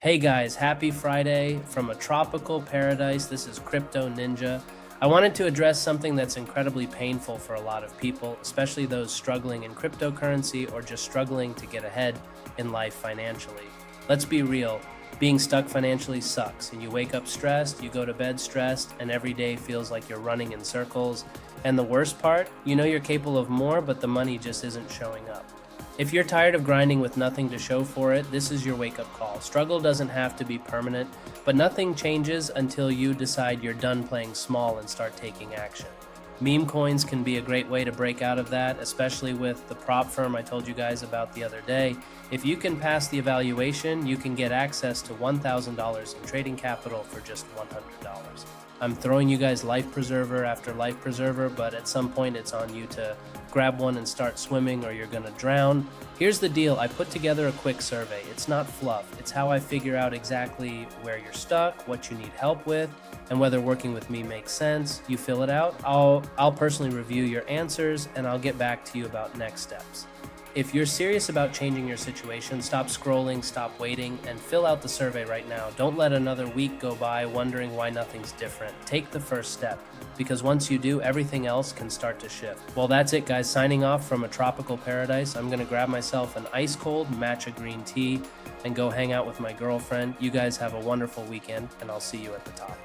Hey guys, happy Friday from a tropical paradise. This is Crypto Ninja. I wanted to address something that's incredibly painful for a lot of people, especially those struggling in cryptocurrency or just struggling to get ahead in life financially. Let's be real, being stuck financially sucks, and you wake up stressed, you go to bed stressed, and every day feels like you're running in circles. And the worst part, you know you're capable of more, but the money just isn't showing up. If you're tired of grinding with nothing to show for it, this is your wake-up call. Struggle doesn't have to be permanent, but nothing changes until you decide you're done playing small and start taking action. Meme coins can be a great way to break out of that, especially with the prop firm I told you guys about the other day. If you can pass the evaluation, you can get access to $1,000 in trading capital for just $100. I'm throwing you guys life preserver after life preserver, but at some point it's on you to grab one and start swimming or you're gonna drown. Here's the deal, I put together a quick survey. It's not fluff, it's how I figure out exactly where you're stuck, what you need help with, and whether working with me makes sense. You fill it out, I'll personally review your answers, and I'll get back to you about next steps. If you're serious about changing your situation, stop scrolling, stop waiting, and fill out the survey right now. Don't let another week go by wondering why nothing's different. Take the first step, because once you do, everything else can start to shift. Well, that's it, guys. Signing off from a tropical paradise. I'm gonna grab myself an ice cold matcha green tea and go hang out with my girlfriend. You guys have a wonderful weekend, and I'll see you at the top.